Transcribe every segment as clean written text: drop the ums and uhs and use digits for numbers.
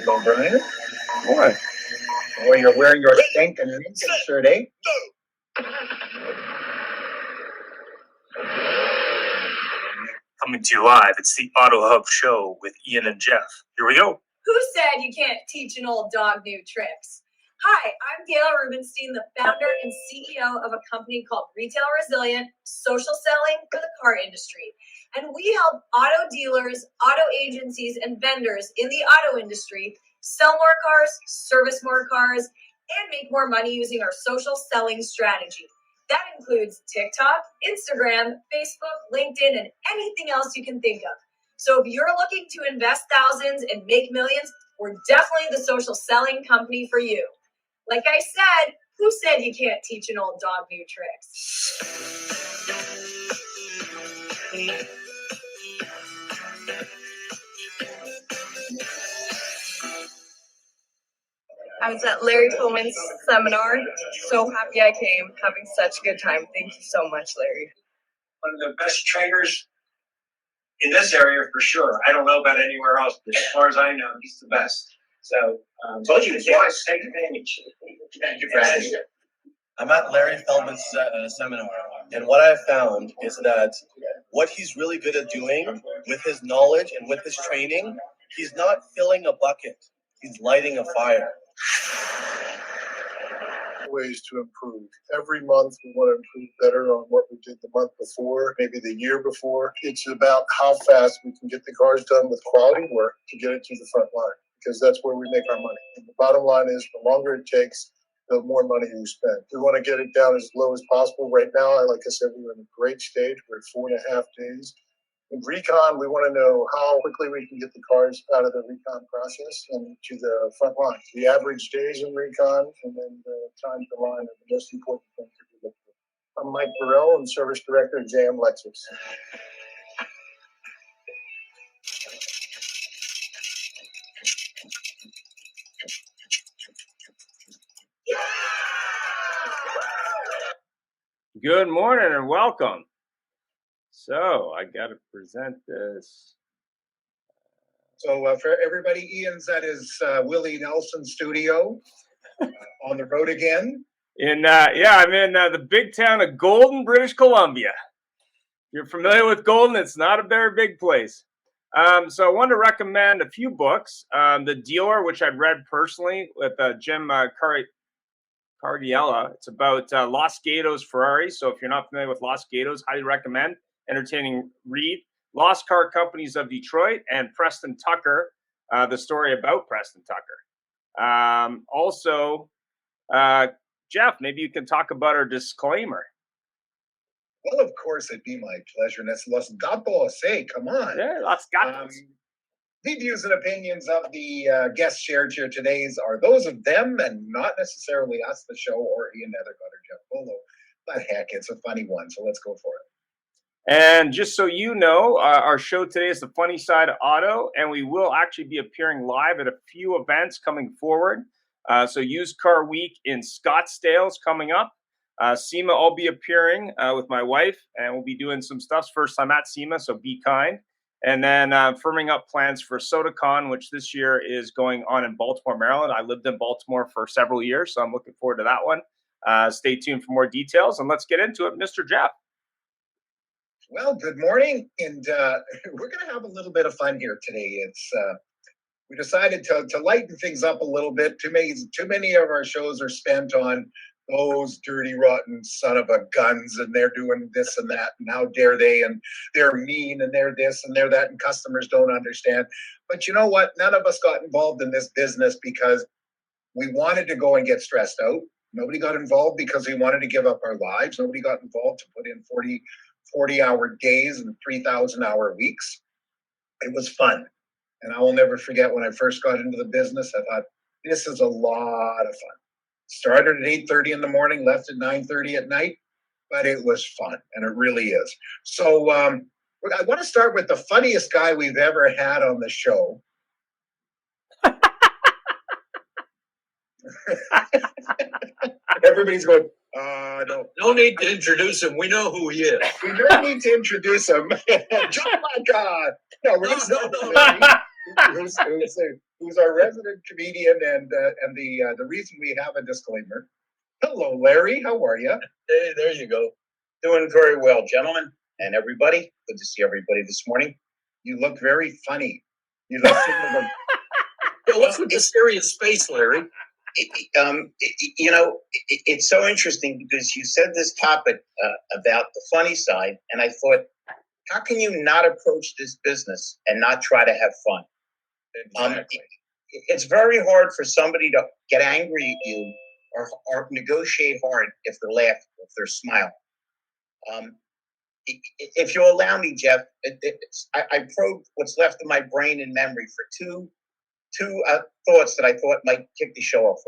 Hello, Brian. What? Boy, you're wearing your stinking Lincoln shirt, eh? Coming to you live, it's the AutoHub show with Ian and Jeff. Here we go. Who said you can't teach an old dog new tricks? Hi, I'm Gail Rubenstein, the founder and CEO of a company called Retail Resilient, social selling for the car industry. And we help auto dealers, auto agencies, and vendors in the auto industry sell more cars, service more cars, and make more money using our social selling strategy. That includes TikTok, Instagram, Facebook, LinkedIn, and anything else you can think of. So if you're looking to invest thousands and make millions, we're definitely the social selling company for you. Like I said, who said you can't teach an old dog new tricks? I was at Larry Pullman's seminar. So happy I came, having such a good time. Thank you so much, Larry. One of the best trainers in this area for sure. I don't know about anywhere else, but as far as I know, he's the best. So, told you to take advantage. Thank you for asking. I'm at Larry Feldman's seminar, and what I found is that what he's really good at doing with his knowledge and with his training, he's not filling a bucket, he's lighting a fire. Ways to improve. Every month we want to improve better on what we did the month before, maybe the year before. It's about how fast we can get the cars done with quality work to get it to the front line, because that's where we make our money. And the bottom line is the longer it takes, the more money you spend. We want to get it down as low as possible. Right now, like I said, we're in a great stage. We're at 4.5 days. In recon, we want to know how quickly we can get the cars out of the recon process and to the front line. The average days in recon and then the time to line are the most important thing to be looked for. I'm Mike Burrell, I'm Service Director at JM Lexus. Good morning and welcome. So I got to present this. So for everybody, Ian's at his Willie Nelson studio on the road again. I'm in the big town of Golden, British Columbia. If you're familiar with Golden, it's not a very big place. So I wanted to recommend a few books. The Dealer, which I'd read personally with Jim Cardiella. It's about Los Gatos Ferrari. So if you're not familiar with Los Gatos, highly recommend. Entertaining read. Lost Car Companies of Detroit, and Preston Tucker, the story about Preston Tucker. Jeff, maybe you can talk about our disclaimer. Well, of course, it'd be my pleasure. And it's Los Gatos, hey, come on. Yeah, Los Gatos. The views and opinions of the guests shared here today are those of them and not necessarily us, the show, or Ian Nethercutt or Jeff Bolo. But heck, it's a funny one, so let's go for it. And just so you know, our show today is the funny side of auto, and we will actually be appearing live at a few events coming forward. So Used Car Week in Scottsdale is coming up. SEMA, I'll be appearing with my wife, and we'll be doing some stuff. First time at SEMA, so be kind. And then firming up plans for SodaCon, which this year is going on in Baltimore, Maryland. I lived in Baltimore for several years, so I'm looking forward to that one. Stay tuned for more details, and let's get into it. Mr. Jeff. Well, good morning, and we're going to have a little bit of fun here today. We decided to lighten things up a little bit. Too many of our shows are spent on those dirty, rotten son of a guns, and they're doing this and that, and how dare they, and they're mean, and they're this, and they're that, and customers don't understand. But you know what? None of us got involved in this business because we wanted to go and get stressed out. Nobody got involved because we wanted to give up our lives. Nobody got involved to put in 40-hour days and 3,000-hour weeks. It was fun. And I will never forget when I first got into the business, I thought, this is a lot of fun. Started at 8:30 in the morning, left at 9:30 at night, but it was fun, and it really is. So I want to start with the funniest guy we've ever had on the show. Everybody's going, No, No need to introduce him. We know who he is. we don't need to introduce him. John Lacott. No, we're going to start with Larry, who's our resident comedian and the reason we have a disclaimer. Hello, Larry. How are you? Hey, there you go. Doing very well, gentlemen and everybody. Good to see everybody this morning. You look very funny. You look Yeah, what's with the serious face, Larry? It's so interesting because you said this topic about the funny side, and I thought, how can you not approach this business and not try to have fun? Exactly. It's very hard for somebody to get angry at you or negotiate hard if they're laughing, if they're smiling. If you allow me, Jeff, I probed what's left of my brain and memory for two thoughts that I thought might kick the show off.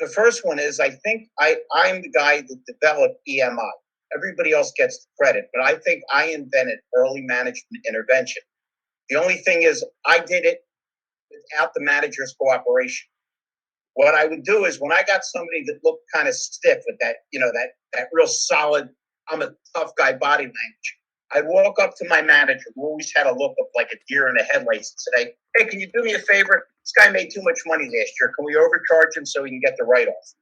The first one is I think I'm the guy that developed EMI. Everybody else gets the credit, but I think I invented early management intervention. The only thing is I did it without the manager's cooperation. What I would do is when I got somebody that looked kind of stiff with that, that real solid, I'm a tough guy body language, I'd walk up to my manager, who always had a look of like a deer in the headlights, and say, hey, can you do me a favor? This guy made too much money last year. Can we overcharge him so he can get the write-off?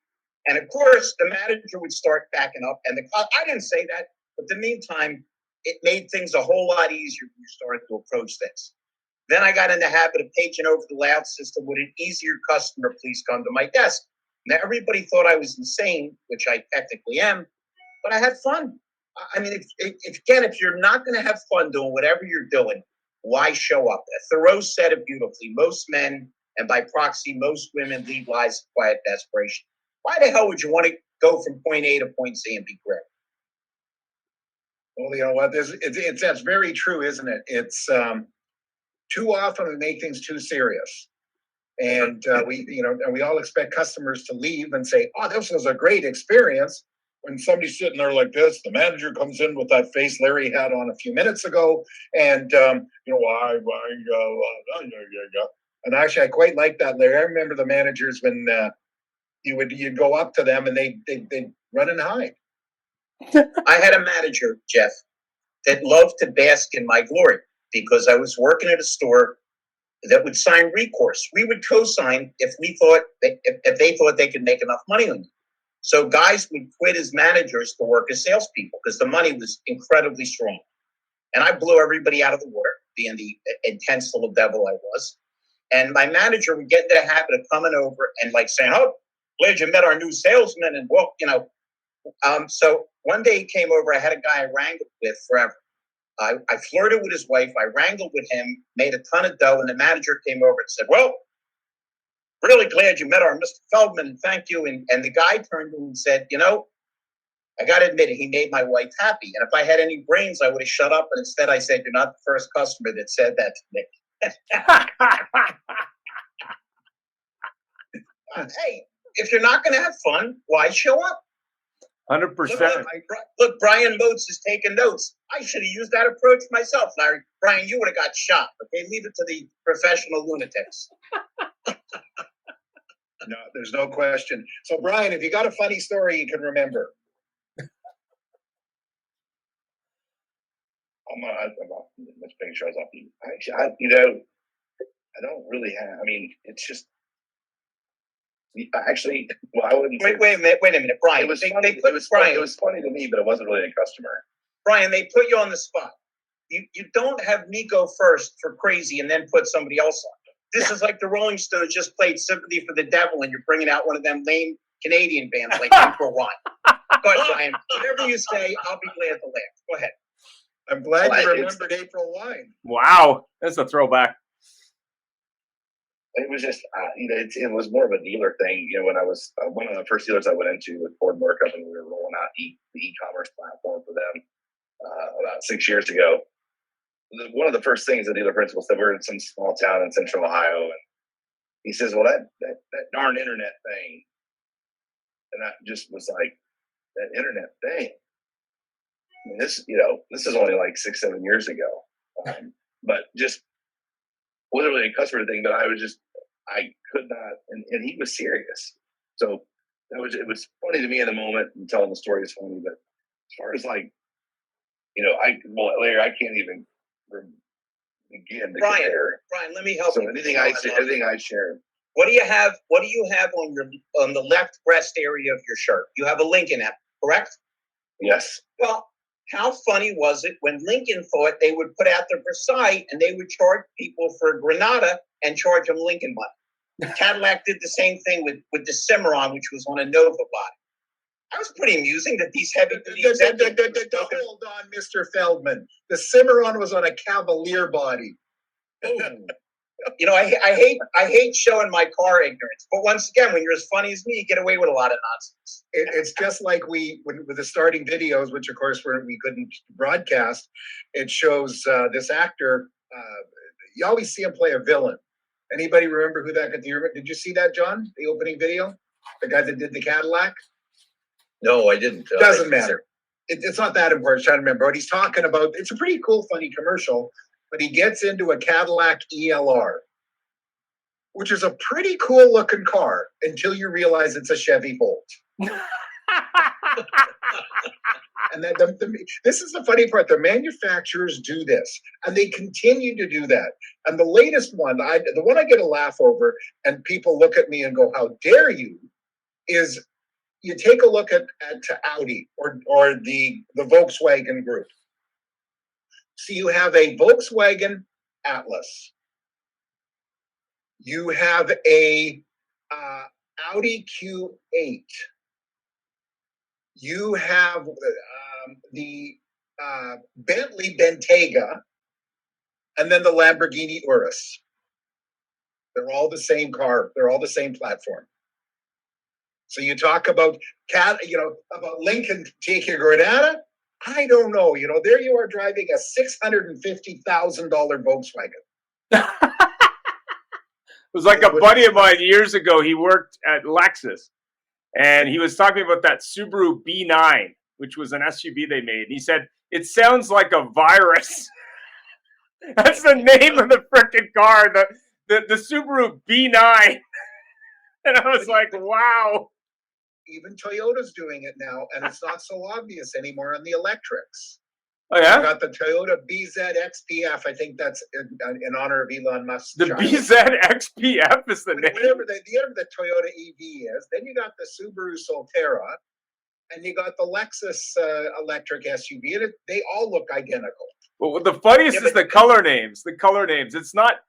And of course, the manager would start backing up. And I didn't say that, but in the meantime, it made things a whole lot easier when you started to approach things. Then I got in the habit of paging over the loud system with an easier customer, please come to my desk. Now, everybody thought I was insane, which I technically am, but I had fun. I mean, if you're not going to have fun doing whatever you're doing, why show up? Thoreau said it beautifully. Most men, and by proxy, most women lead lives of quiet desperation. Why the hell would you want to go from point A to point C and be great? Well, you know what? That's very true, isn't it? It's too often we make things too serious. And we all expect customers to leave and say, oh, this was a great experience. When somebody's sitting there like this, the manager comes in with that face Larry had on a few minutes ago, and and actually I quite like that, Larry. I remember the managers when you'd go up to them and they'd run and hide. I had a manager, Jeff, that loved to bask in my glory because I was working at a store that would sign recourse. We would co-sign if we thought if they thought they could make enough money on it. So guys would quit as managers to work as salespeople because the money was incredibly strong. And I blew everybody out of the water, being the intense little devil I was. And my manager would get into the habit of coming over and like saying, oh, glad you met our new salesman. And well, so one day he came over, I had a guy I wrangled with forever. I flirted with his wife, I wrangled with him, made a ton of dough, and the manager came over and said, well, really glad you met our Mr. Feldman, and thank you. And the guy turned to him and said, I got to admit it, he made my wife happy. And if I had any brains, I would have shut up. But instead I said, you're not the first customer that said that to me. Hey, if you're not going to have fun, why show up? 100%. Look, Brian Motes is taking notes. I should have used that approach myself, Larry. Brian, you would have got shot. Okay, leave it to the professional lunatics. No, there's no question. So, Brian, if you got a funny story you can remember. Let's make sure I was off. Actually, I don't really have. I mean, it's just. Actually, well, I wouldn't. Wait a minute, Brian. It was funny to me, but it wasn't really a customer. Brian, they put you on the spot. You don't have me go first for crazy and then put somebody else on. This is like the Rolling Stones just played Sympathy for the Devil and you're bringing out one of them lame Canadian bands like Emperor One. Go ahead, Brian. Whatever you say, I'll be glad to laugh. Go ahead. I'm glad you remembered April Wine. Wow, that's a throwback. It was just, it was more of a dealer thing. When I was one of the first dealers I went into with Ford Motor Company, we were rolling out the e-commerce platform for them about 6 years ago. One of the first things the dealer principal said, we're in some small town in Central Ohio, and he says, "Well, that darn internet thing," and I just was like, "That internet thing." I mean, this is only like 6-7 years ago, but just wasn't really a customer thing. But I could not, and he was serious. So it was funny to me in the moment, and telling the story is funny, but as far as like, Larry, I can't even begin to compare. Brian, let me help So you. anything I share. What do you have on the left breast area of your shirt? You have a Lincoln app, correct? Yes. Well, how funny was it when Lincoln thought they would put out their Versailles and they would charge people for a Granada and charge them Lincoln money? Cadillac did the same thing with the Cimarron, which was on a Nova body. That was pretty amusing that these heavy duty Hold on, Mr. Feldman. The Cimarron was on a Cavalier body. You know, I hate showing my car ignorance, but once again, when you're as funny as me, you get away with a lot of nonsense. It's just like with the starting videos, which of course we couldn't broadcast. It shows this actor. You always see him play a villain. Anybody remember who that? Did you see that, John? The opening video, the guy that did the Cadillac. No, I didn't. Doesn't matter. It's not that important. Trying to remember what he's talking about. It's a pretty cool, funny commercial. But he gets into a Cadillac ELR, which is a pretty cool looking car until you realize it's a Chevy Bolt. And then this is the funny part. The manufacturers do this, and they continue to do that. And the latest one, the one I get a laugh over, and people look at me and go, "How dare you?" is you take a look at Audi or the Volkswagen group. So you have a Volkswagen Atlas. You have a Audi Q8. You have the Bentley Bentayga, and then the Lamborghini Urus. They're all the same car. They're all the same platform. So you talk about about Lincoln taking Granada. I don't know. There you are driving a $650,000 Volkswagen. It was like a buddy of mine years ago. He worked at Lexus, and he was talking about that Subaru B9, which was an SUV they made. He said, "It sounds like a virus." That's the name of the frickin' car, the Subaru B9. And I was like, wow. Even Toyota's doing it now, and it's not so obvious anymore on the electrics. Oh, yeah? You got the Toyota BZ XPF. I think that's in honor of Elon Musk. The BZ XPF is the name? Whatever the Toyota EV is. Then you got the Subaru Solterra, and you got the Lexus electric SUV, and they all look identical. Well, the funniest is the color names. The color names. It's not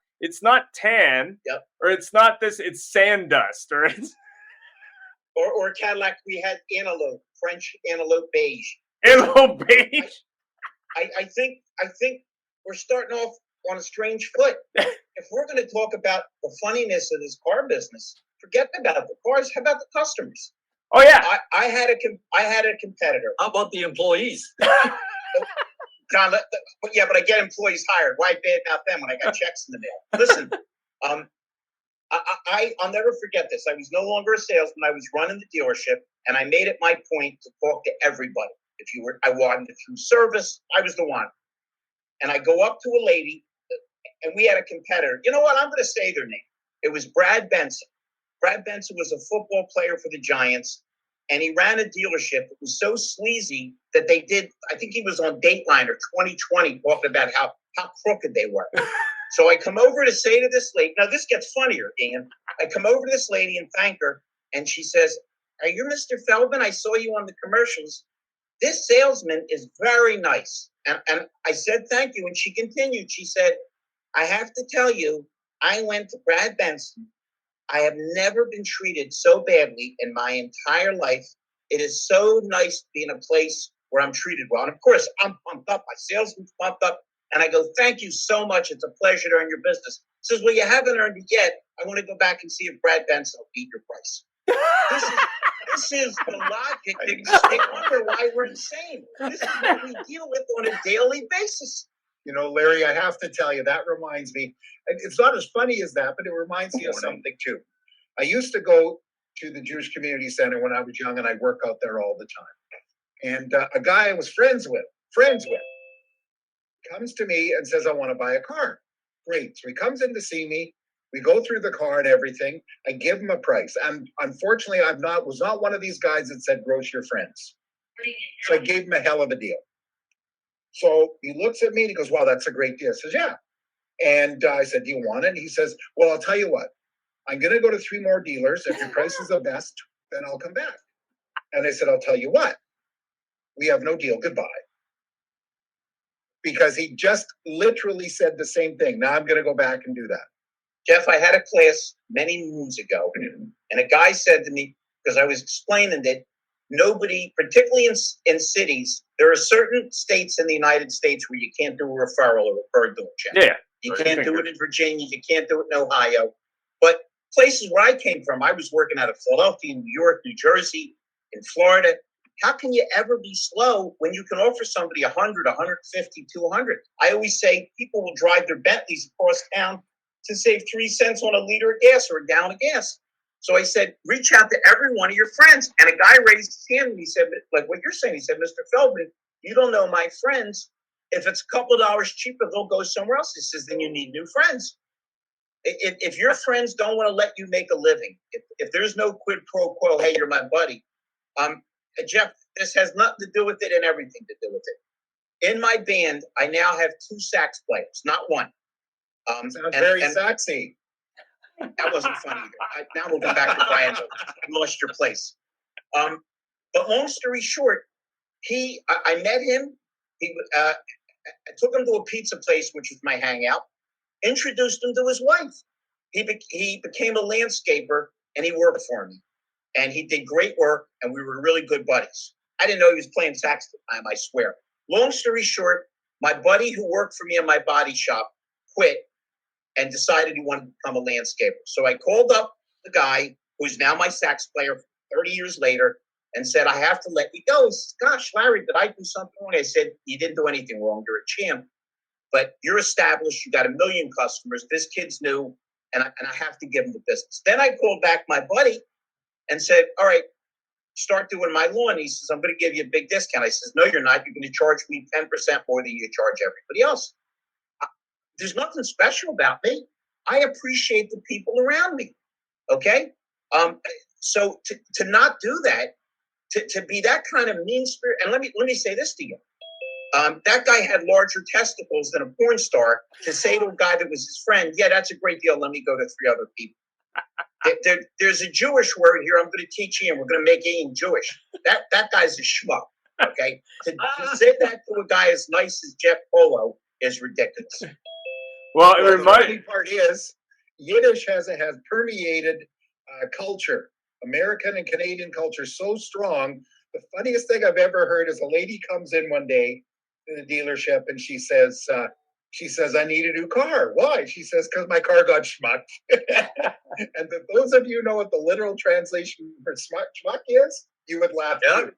tan, yep, or it's not this. It's sand dust, or it's or Cadillac. We had Antelope, French Antelope Beige. Antelope Beige. I think we're starting off on a strange foot. If we're going to talk about the funniness of this car business, forget about the cars. How about the customers? Oh yeah, I had a competitor. How about the employees? John, but I get employees hired. Why bad about them when I got checks in the mail? Listen, I'll never forget this. I was no longer a salesman. I was running the dealership, and I made it my point to talk to everybody. I wanted it through service, I was the one. And I go up to a lady, and we had a competitor. You know what? I'm going to say their name. It was Brad Benson. Brad Benson was a football player for the Giants, and he ran a dealership. It was so sleazy that they did, I think he was on Dateline or 2020 talking about how crooked they were. So I come over to say to this lady, now this gets funnier, Ian. I come over to this lady and thank her, and she says, "Are you Mr. Feldman? I saw you on the commercials. This salesman is very nice." And I said, "Thank you." And she continued. She said, "I have to tell you, I went to Brad Benson. I have never been treated so badly in my entire life. It is so nice to be in a place where I'm treated well." And of course, I'm pumped up. My salesman's pumped up. And I go, "Thank you so much. It's a pleasure to earn your business." She says, "Well, you haven't earned it yet. I want to go back and see if Brad Benson will beat your price." This is the logic that they wonder why we're insane. This is what we deal with on a daily basis. Larry, I have to tell you, that reminds me, and it's not as funny as that, but it reminds me of something too. I used to go to the Jewish Community Center when I was young, and I work out there all the time. And a guy I was friends with, comes to me and says, "I want to buy a car." Great. So he comes in to see me, We go through the car and everything. I give him a price. And unfortunately, was not one of these guys that said gross your friends. So I gave him a hell of a deal. So he looks at me and he goes, "Wow, that's a great deal." I says, "Yeah." And I said, "Do you want it?" And he says, "Well, I'll tell you what. I'm going to go to 3 more dealers. If your price is the best, then I'll come back." And I said, "I'll tell you what. We have no deal. Goodbye." Because he just literally said the same thing. Now I'm going to go back and do that. Jeff, I had a class many moons ago, and a guy said to me, because I was explaining that nobody, particularly in cities, there are certain states in the United States where you can't do a referral or refer to a check. Yeah. You can't do it in Virginia. You can't do it in Ohio. But places where I came from, I was working out of Philadelphia, New York, New Jersey, in Florida. How can you ever be slow when you can offer somebody 100, 150, 200? I always say people will drive their Bentleys across town to save 3 cents on a liter of gas or a gallon of gas. So I said, reach out to every one of your friends. And a guy raised his hand and he said, like what you're saying, he said, "Mr. Feldman, you don't know my friends. If it's a couple of dollars cheaper, they'll go somewhere else." He says, "Then you need new friends." If your friends don't want to let you make a living, if there's no quid pro quo, "Hey, you're my buddy." Jeff, this has nothing to do with it and everything to do with it. In my band, I now have 2 sax players, not one. Sounds very sexy. That wasn't funny either. Now we'll go back to Brian. You lost your place. But long story short, I met him. I took him to a pizza place, which was my hangout. Introduced him to his wife. He became a landscaper and he worked for me. And he did great work, and we were really good buddies. I didn't know he was playing sax at the time, I swear. Long story short, my buddy who worked for me in my body shop quit and decided he wanted to become a landscaper. So I called up the guy who's now my sax player 30 years later and said, "I have to let you go." He says, "Gosh, Larry, did I do something wrong?" I said, "You didn't do anything wrong. You're a champ. But you're established. You got 1 million customers. This kid's new, and I have to give him the business." Then I called back my buddy and said, "All right, start doing my lawn." He says, "I'm going to give you a big discount." I says, "No, you're not. You're going to charge me 10% more than you charge everybody else." There's nothing special about me. I appreciate the people around me. Okay? So to not do that, to be that kind of mean spirit, and let me say this to you. That guy had larger testicles than a porn star. To say to a guy that was his friend, "Yeah, that's a great deal. Let me go to 3 other people." There's a Jewish word here. I'm going to teach you, and we're going to make Ian Jewish. That guy's a schmuck. Okay, to say that to a guy as nice as Jeff Polo is ridiculous. Well, it The reminds funny part is Yiddish has permeated culture, American and Canadian culture, so strong. The funniest thing I've ever heard is a lady comes in one day to the dealership and she says, "I need a new car." "Why?" She says, "Because my car got schmucked." And for those of you who know what the literal translation for schmuck is, you would laugh. Yeah. Too.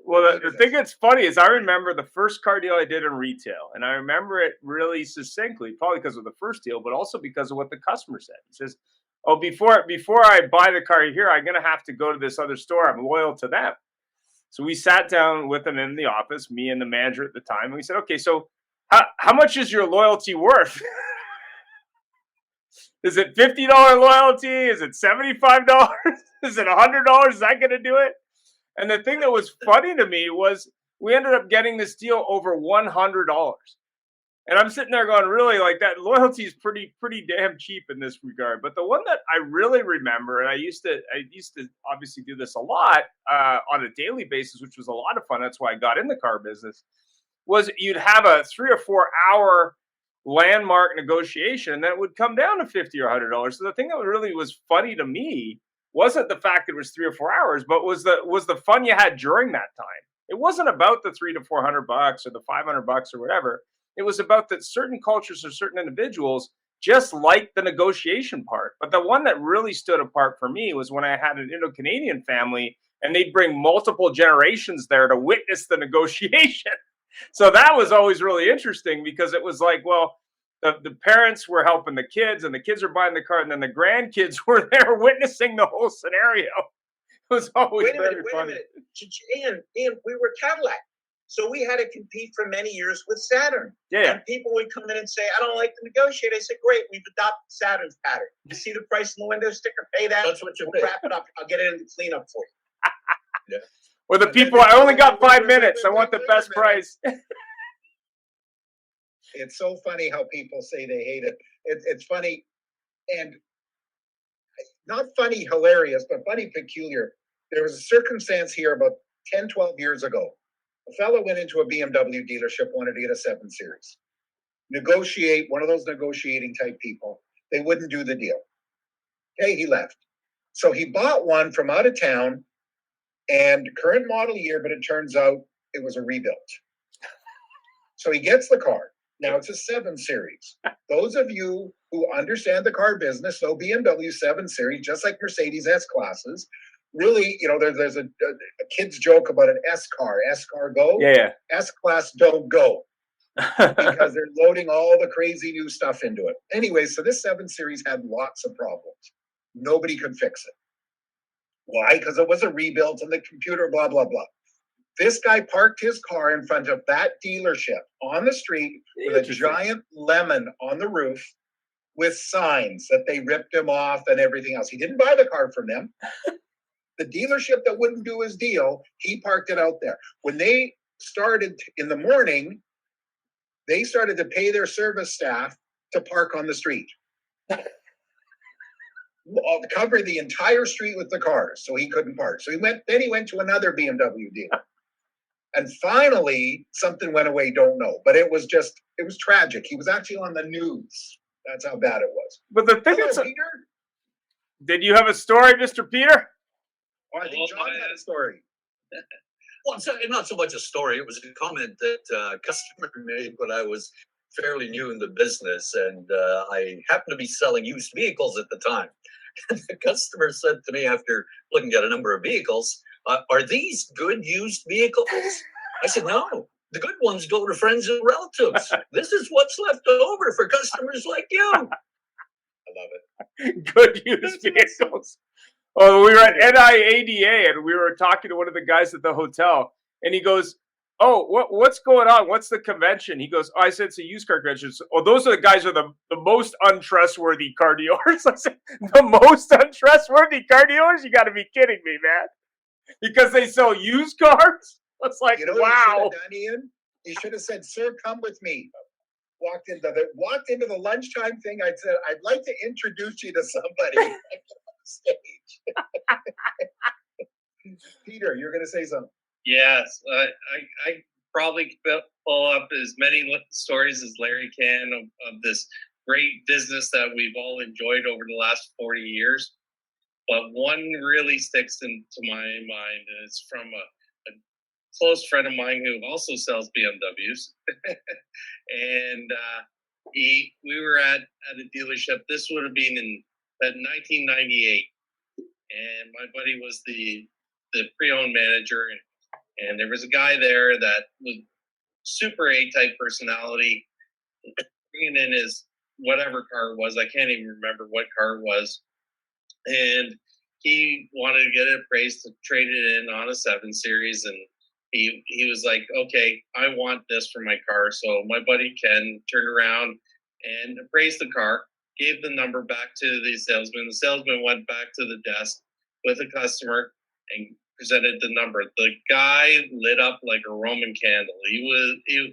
Well, the thing that's funny is I remember the first car deal I did in retail, and I remember it really succinctly, probably because of the first deal, but also because of what the customer said. He says, "Oh, before I buy the car here, I'm going to have to go to this other store. I'm loyal to them." So we sat down with him in the office, me and the manager at the time, and we said, "Okay, so how much is your loyalty worth?" Is it $50 loyalty? Is it $75? Is it $100? Is that going to do it? And the thing that was funny to me was we ended up getting this deal over $100. And I'm sitting there going, really, like that loyalty is pretty damn cheap in this regard. But the one that I really remember, and I used to obviously do this a lot on a daily basis, which was a lot of fun. That's why I got in the car business. Was you'd have a 3 or 4 hour landmark negotiation, and then it would come down to $50 or $100. So the thing that really was funny to me wasn't the fact that it was 3 or 4 hours, but was the fun you had during that time. It wasn't about the $300 to $400 or the $500 or whatever. It was about that certain cultures or certain individuals just like the negotiation part. But the one that really stood apart for me was when I had an Indo-Canadian family, and they'd bring multiple generations there to witness the negotiation. So that was always really interesting because it was like, well, the parents were helping the kids and the kids were buying the car, and then the grandkids were there witnessing the whole scenario. It was always very funny. Ian, we were Cadillac. So we had to compete for many years with Saturn. Yeah. And people would come in and say, I don't like to negotiate. I said, great, we've adopted Saturn's pattern. You see the price in the window sticker, pay that. That's what you We'll pay. wrap it up. I'll get it in the cleanup for you. Or the people, I only got 5 minutes. I want the best price. It's so funny how people say they hate it. It's funny and not funny, hilarious, but funny, peculiar. There was a circumstance here about 10, 12 years ago. A fellow went into a BMW dealership, wanted to get a 7 Series. Negotiate, one of those negotiating type people. They wouldn't do the deal. Okay, he left. So he bought one from out of town and current model year, but it turns out it was a rebuild. So he gets the car. Now it's a 7 Series. Those of you who understand the car business know BMW 7 Series, just like Mercedes S-Classes. Really, you know, there's a kid's joke about an S-Car go. Yeah. S-Class don't go. Because they're loading all the crazy new stuff into it. Anyway, so this 7 Series had lots of problems. Nobody could fix it. Why? Because it was a rebuild and the computer, blah, blah, blah. This guy parked his car in front of that dealership on the street with a giant lemon on the roof with signs that they ripped him off and everything else. He didn't buy the car from them. The dealership that wouldn't do his deal, he parked it out there. When they started in the morning, they started to pay their service staff to park on the street. Cover the entire street with the cars, so he couldn't park. So he went to another BMW dealer. And finally, something went away, don't know. But it was tragic. He was actually on the news. That's how bad it was. But the thing is, Peter? Did you have a story, Mr. Peter? Oh, I think John had a story. Well, it's not so much a story. It was a comment that a customer made when I was fairly new in the business. And I happened to be selling used vehicles at the time. And the customer said to me after looking at a number of vehicles, are these good used vehicles? I said, no, the good ones go to friends and relatives. This is what's left over for customers like you. I love it. Good used vehicles. Oh, we were at NIADA and we were talking to one of the guys at the hotel, and he goes, "Oh, what's going on? What's the convention?" He goes, "Oh," I said, "It's a used car convention." Oh, those are the guys who are the most untrustworthy car dealers. I said, "The most untrustworthy car dealers? You got to be kidding me, man!" Because they sell used cars. It's like, you know wow. What you should have done, Ian? You should have said, "Sir, come with me." Walked into the lunchtime thing. I said, "I'd like to introduce you to somebody." Stage. Peter, you're going to say something. Yes, I probably pull up as many stories as Larry can of this great business that we've all enjoyed over the last 40 years. But one really sticks into my mind, and it's from a close friend of mine who also sells BMWs. And we were at a dealership. This would have been in 1998. And my buddy was the pre-owned manager, and there was a guy there that was super A-type personality, bringing in his whatever car it was. I can't even remember what car it was. And he wanted to get it appraised to trade it in on a 7 Series. And he was like, okay, I want this for my car. So my buddy Ken turned around and appraised the car, gave the number back to the salesman. The salesman went back to the desk with the customer and presented the number. The guy lit up like a Roman candle.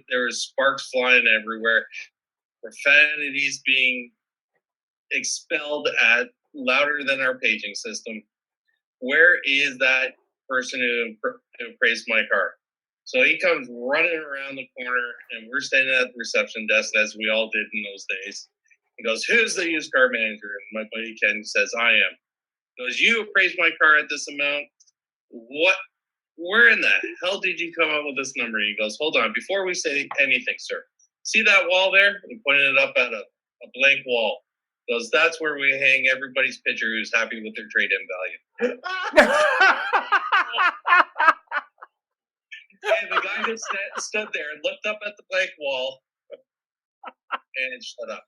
There was sparks flying everywhere, profanities being expelled at louder than our paging system. Where is that person who appraised my car? So he comes running around the corner, and we're standing at the reception desk, as we all did in those days. He goes, "Who's the used car manager?" And my buddy Ken says, "I am." He goes, "You appraised my car at this amount? What? Where in the hell did you come up with this number?" He goes, "Hold on, before we say anything, sir. See that wall there?" He pointed it up at a blank wall. He goes, "That's where we hang everybody's picture who's happy with their trade-in value." And the guy just stood there and looked up at the blank wall and shut up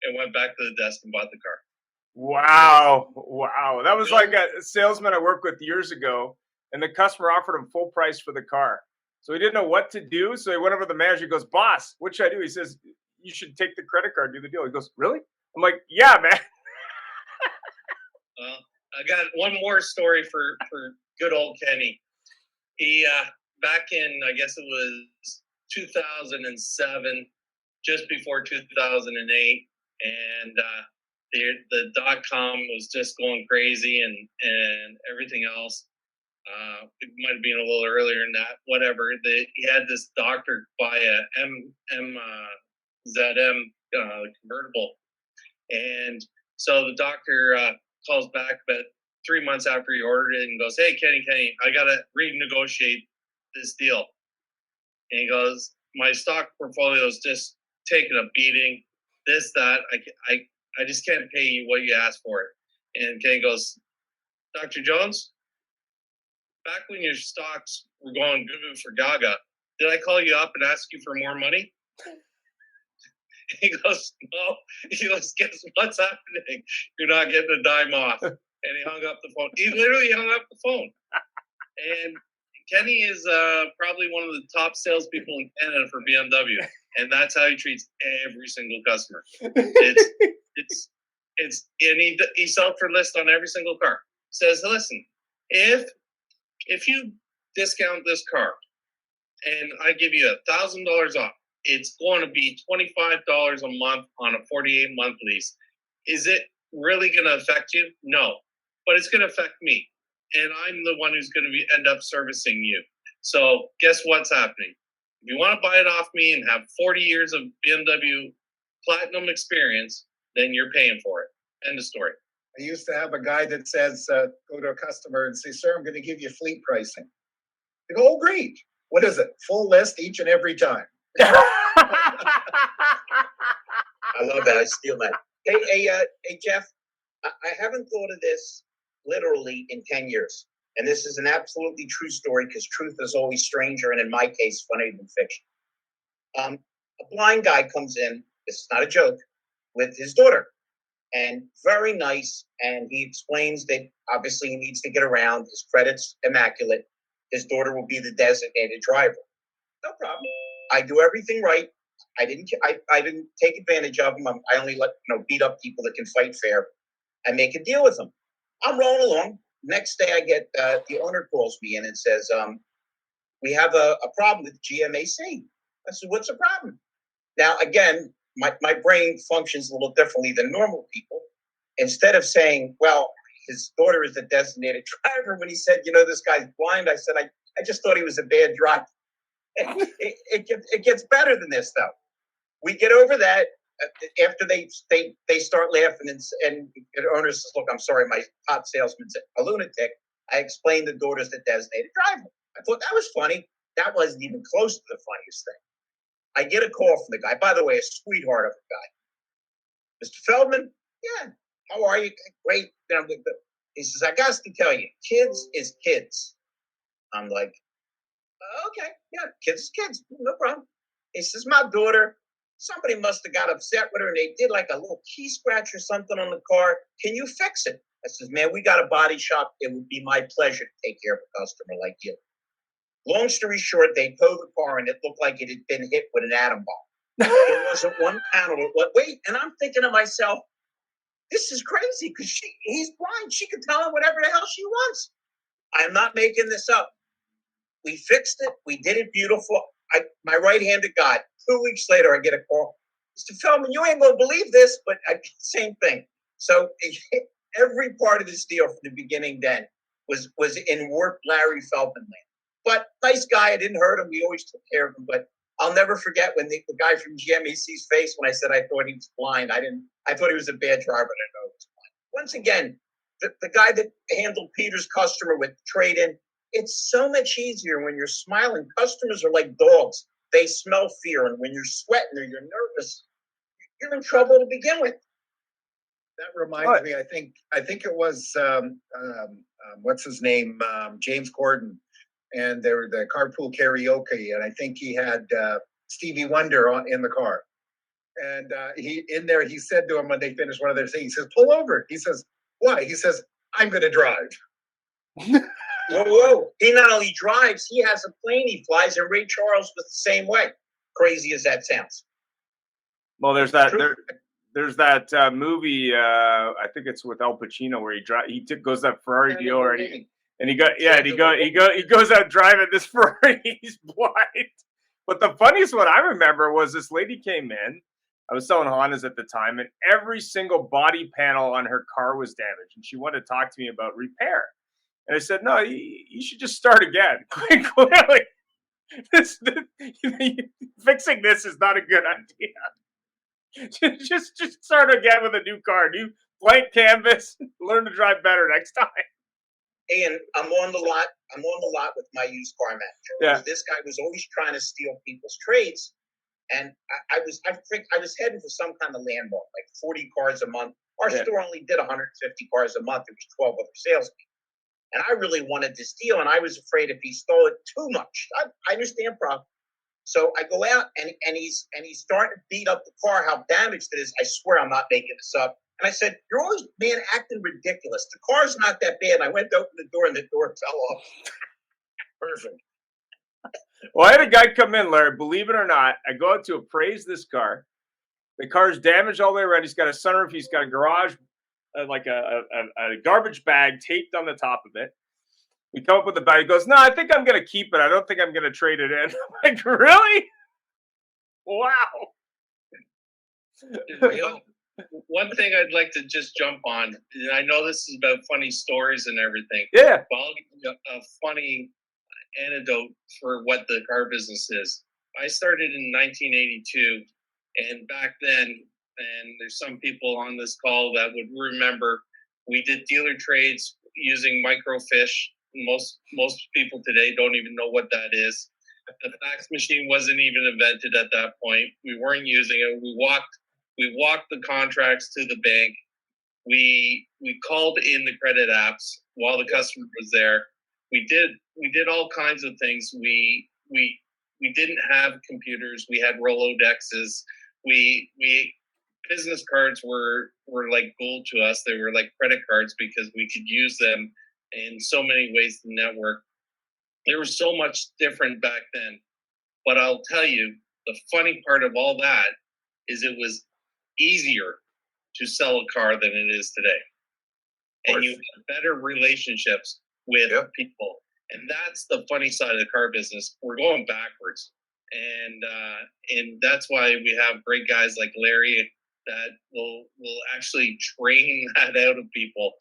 and went back to the desk and bought the car. Wow. That was like a salesman I worked with years ago, and the customer offered him full price for the car. So he didn't know what to do. So he went over to the manager. He goes, "Boss, what should I do?" He says, "You should take the credit card, do the deal." He goes, "Really?" I'm like, "Yeah, man." I got one more story for good old Kenny. He back in, I guess it was 2007, just before 2008, and the .com was just going crazy and everything else. It might have been a little earlier than that. Whatever. He had this doctor buy a ZM convertible, and so the doctor calls back about 3 months after he ordered it and goes, "Hey, Kenny, I gotta renegotiate this deal." And he goes, "My stock portfolio is just taking a beating. This, that. I just can't pay you what you asked for it." And Kenny goes, "Dr. Jones, back when your stocks were going goo for gaga, did I call you up and ask you for more money?" He goes, "No." He goes, "Guess what's happening? You're not getting a dime off." And he hung up the phone. He literally hung up the phone. And Kenny is probably one of the top salespeople in Canada for BMW, and that's how he treats every single customer. It's and he sells for list on every single car. Says, "Listen, if you discount this car, and I give you $1,000 off, it's going to be $25 a month on a 48-month lease. Is it really going to affect you? No, but it's going to affect me, and I'm the one who's going to end up servicing you. So guess what's happening? If you want to buy it off me and have 40 years of BMW Platinum experience, then you're paying for it." End of story. I used to have a guy that says, go to a customer and say, "Sir, I'm going to give you fleet pricing." They go, "Oh, great. What is it? Full list each and every time." I love that. I steal that. Hey, Jeff, I haven't thought of this literally in 10 years. And this is an absolutely true story because truth is always stranger and, in my case, funnier than fiction. A blind guy comes in, this is not a joke, with his daughter. And very nice. And he explains that obviously he needs to get around. His credit's immaculate. His daughter will be the designated driver. No problem. I do everything right. I didn't take advantage of them. I only let beat up people that can fight fair. I make a deal with them. I'm rolling along. Next day, I get the owner calls me in and says, "We have a problem with GMAC." I said, "What's the problem?" Now, again, my brain functions a little differently than normal people. Instead of saying, "Well, his daughter is the designated driver," when he said, "This guy's blind," I said, I just thought he was a bad driver. It gets better than this, though. We get over that after they start laughing, and the owner says, "Look, I'm sorry, my top salesman's a lunatic." I explained the daughter's the designated driver. I thought that was funny. That wasn't even close to the funniest thing. I get a call from the guy. By the way, a sweetheart of a guy. "Mr. Feldman, yeah, how are you?" "Great." He says, "I got to tell you, kids is kids." I'm like, "Okay, yeah, kids is kids, no problem." He says, "My daughter, somebody must have got upset with her and they did like a little key scratch or something on the car. Can you fix it?" I says, "Man, we got a body shop. It would be my pleasure to take care of a customer like you." Long story short, they towed the car and it looked like it had been hit with an atom bomb. There wasn't one panel. Wait, and I'm thinking to myself, this is crazy because he's blind. She can tell him whatever the hell she wants. I'm not making this up. We fixed it. We did it beautiful. My right hand to God. 2 weeks later, I get a call. "Mr. Feldman, you ain't going to believe this," but same thing. So every part of this deal from the beginning then was in warped Larry Feldman land. But nice guy. I didn't hurt him. We always took care of him. But I'll never forget when the guy from GMAC's face when I said I thought he was blind. I thought he was a bad driver. I didn't know he was blind. Once again, the guy that handled Peter's customer with trade-in, it's so much easier when you're smiling. Customers are like dogs. They smell fear. And when you're sweating or you're nervous, you're in trouble to begin with. That reminds me, I think it was, what's his name? James Corden. And they were the carpool karaoke. And I think he had Stevie Wonder in the car. And he said to him when they finished one of their things, he says, "Pull over." He says, "Why?" He says, "I'm going to drive." Whoa. He not only drives, he has a plane he flies, and Ray Charles was the same way. Crazy as that sounds. Well, there's that there's that movie. I think it's with Al Pacino where he goes to that Ferrari dealer and he goes out driving this Ferrari. He's blind. But the funniest one I remember was this lady came in. I was selling Hondas at the time, and every single body panel on her car was damaged, and she wanted to talk to me about repair. And I said, "No, you should just start again." Clearly, fixing this is not a good idea. just start again with a new car, new blank canvas. Learn to drive better next time. And I'm on the lot with my used car manager. Yeah. This guy was always trying to steal people's trades, and I was heading for some kind of landmark, like 40 cars a month. Our store only did 150 cars a month. There was 12 other salespeople, and I really wanted to steal, and I was afraid if he stole it too much. I understand profit. So I go out, and he's starting to beat up the car, how damaged it is. I swear I'm not making this up. And I said, "You're always, man, acting ridiculous. The car's not that bad." And I went to open the door, and the door fell off. Perfect. Well, I had a guy come in, Larry, believe it or not. I go out to appraise this car. The car's damaged all the way around. He's got a sunroof. He's got a garage, like a garbage bag taped on the top of it. We come up with the bag. He goes, "No, I think I'm going to keep it. I don't think I'm going to trade it in." I'm like, really? Wow. One thing I'd like to just jump on, and I know this is about funny stories and everything. Yeah. But I'll give you a funny anecdote for what the car business is. I started in 1982, and back then, and there's some people on this call that would remember, we did dealer trades using microfiche. Most people today don't even know what that is. The fax machine wasn't even invented at that point. We weren't using it. We walked the contracts to the bank. We called in the credit apps while the customer was there. We did all kinds of things. We didn't have computers. We had Rolodexes. We business cards were like gold to us. They were like credit cards because we could use them in so many ways to network. There was so much different back then. But I'll tell you, the funny part of all that is it was easier to sell a car than it is today. And you have better relationships with people. And that's the funny side of the car business. We're going backwards. And that's why we have great guys like Larry that will actually train that out of people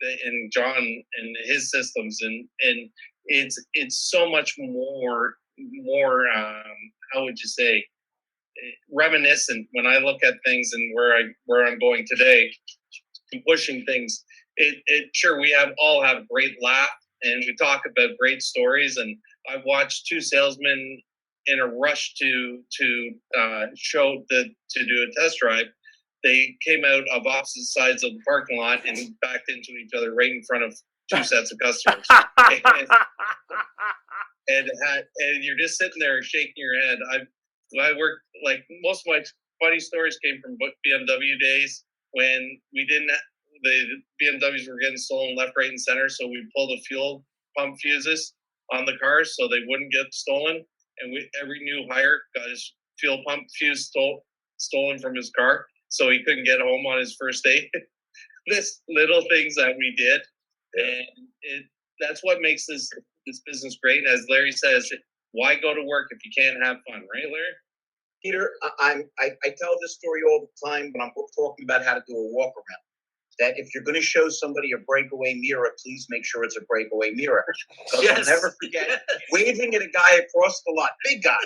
and John and his systems. And it's so much more how would you say, reminiscent when I look at things and where I'm going today and pushing things. It sure we all have a great laugh and we talk about great stories. And I've watched two salesmen in a rush to do a test drive. They came out of opposite sides of the parking lot and backed into each other right in front of two sets of customers. and you're just sitting there shaking your head. I worked, like, most of my funny stories came from BMW days when the BMWs were getting stolen left, right, and center. So we pulled the fuel pump fuses on the cars so they wouldn't get stolen. And every new hire got his fuel pump fuse stolen from his car, so he couldn't get home on his first day. This little things that we did, and that's what makes this business great. As Larry says, why go to work if you can't have fun, right, Larry? Peter, I tell this story all the time when I'm talking about how to do a walk around. That if you're going to show somebody a breakaway mirror, please make sure it's a breakaway mirror. Because I'll never forget waving at a guy across the lot, big guy,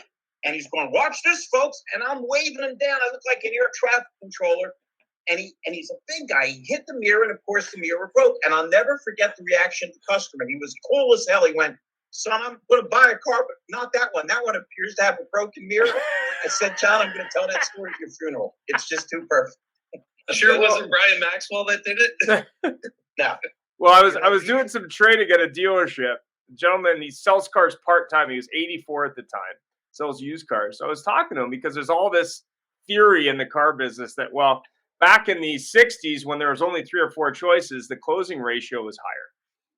and he's going, "Watch this, folks!" And I'm waving him down. I look like an air traffic controller, and he's a big guy. He hit the mirror, and of course the mirror broke. And I'll never forget the reaction of the customer. He was cool as hell. He went, "Son, I'm going to buy a car, but not that one. That one appears to have a broken mirror." I said, "John, I'm going to tell that story at your funeral. It's just too perfect." Sure, it wasn't Brian Maxwell that did it. No. Well, I was doing some trading at a dealership. The gentleman, he sells cars part-time. He was 84 at the time, sells used cars. So I was talking to him because there's all this theory in the car business that, well, back in the 60s when there was only 3 or 4 choices, the closing ratio was higher.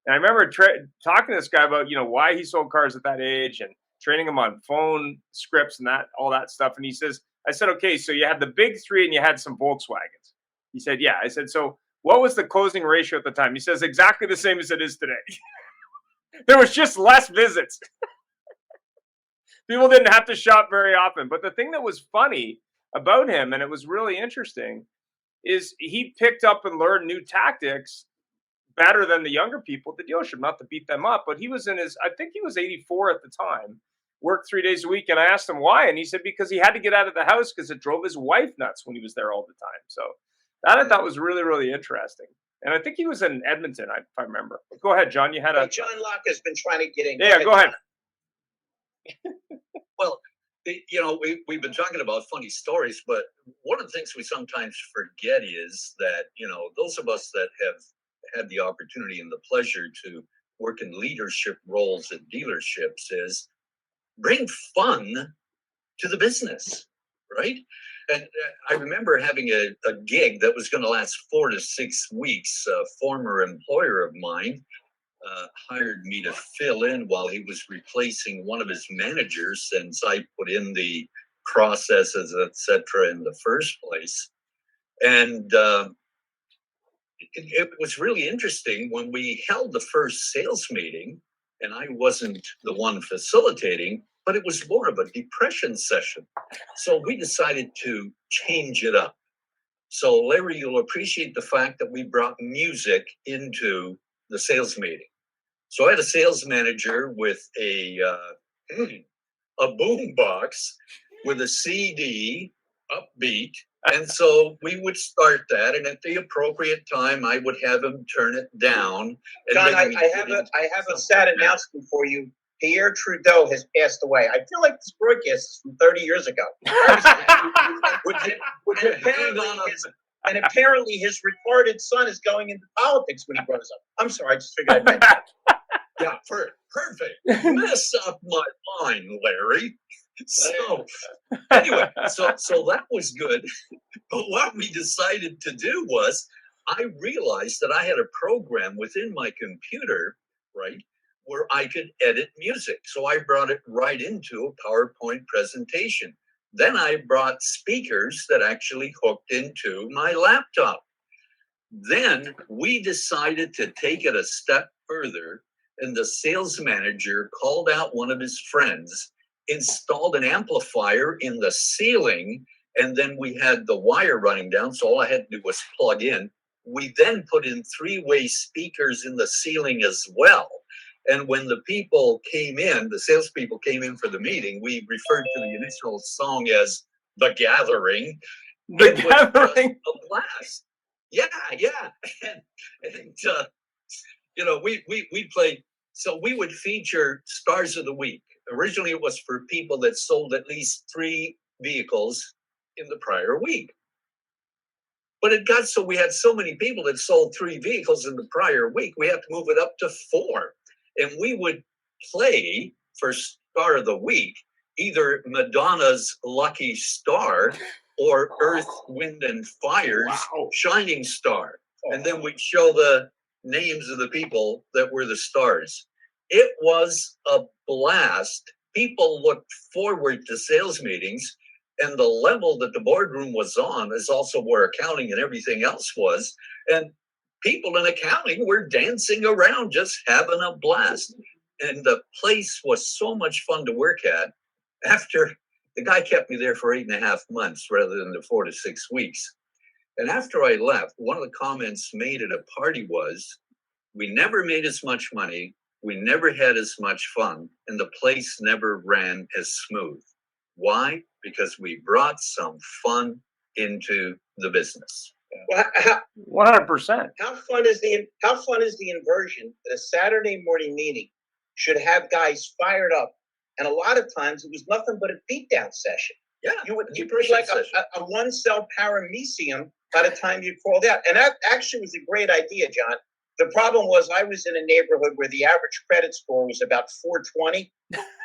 And I remember talking to this guy about, why he sold cars at that age and training him on phone scripts and all that stuff. And I said, okay, so you had the big three and you had some Volkswagens. He said, yeah. I said, so what was the closing ratio at the time? He says, exactly the same as it is today. There was just less visits. People didn't have to shop very often. But the thing that was funny about him, and it was really interesting, is he picked up and learned new tactics better than the younger people at the dealership, not to beat them up, but he was I think he was 84 at the time, worked 3 days a week. And I asked him why. And he said, because he had to get out of the house because it drove his wife nuts when he was there all the time. So that I thought was really, really interesting. And I think he was in Edmonton, if I remember. But go ahead, John. You had John Locke has been trying to get in. Yeah, go ahead. Well, we've been talking about funny stories, but one of the things we sometimes forget is that, those of us that have had the opportunity and the pleasure to work in leadership roles at dealerships is bring fun to the business, right? And I remember having a gig that was going to last 4 to 6 weeks. A former employer of mine hired me to fill in while he was replacing one of his managers, since I put in the processes, etc., in the first place. And it was really interesting when we held the first sales meeting, and I wasn't the one facilitating, but it was more of a depression session. So we decided to change it up. So Larry, you'll appreciate the fact that we brought music into the sales meeting. So I had a sales manager with a boom box with a CD, upbeat. And so we would start that, and at the appropriate time, I would have him turn it down. John, I have a sad announcement for you. Pierre Trudeau has passed away. I feel like this broadcast is from 30 years ago. And apparently his retarded son is going into politics when he grows up. I'm sorry, I just figured I'd mention it. Yeah, perfect. Mess up my mind, Larry. So anyway, so that was good. But what we decided to do was, I realized that I had a program within my computer, right, where I could edit music. So I brought it right into a PowerPoint presentation. Then I brought speakers that actually hooked into my laptop. Then we decided to take it a step further, and the sales manager called out one of his friends, installed an amplifier in the ceiling, and then we had the wire running down, so all I had to do was plug in. We then put in 3-way speakers in the ceiling as well. And when the people came in, the salespeople came in for the meeting, we referred to the initial song as The Gathering. The Gathering. A blast. Yeah. And we played, so we would feature Stars of the Week. Originally, it was for people that sold at least 3 vehicles in the prior week. But it got so we had so many people that sold 3 vehicles in the prior week, we had to move it up to 4. And we would play for Star of the Week either Madonna's Lucky Star or Earth, Wind, and Fire's Shining Star. And then we'd show the names of the people that were the stars. It was a blast. People looked forward to sales meetings, and the level that the boardroom was on is also where accounting and everything else was. And people in accounting were dancing around, just having a blast. And the place was so much fun to work at. After the guy kept me there for 8.5 months rather than the 4 to 6 weeks. And after I left, one of the comments made at a party was, we never made as much money, we never had as much fun, and the place never ran as smooth. Why? Because we brought some fun into the business. Well, 100%. How fun is the inversion that a Saturday morning meeting should have guys fired up? And a lot of times it was nothing but a beatdown session. Yeah, you would like a one-cell paramecium by the time you called out. And that actually was a great idea, John. The problem was I was in a neighborhood where the average credit score was about 420.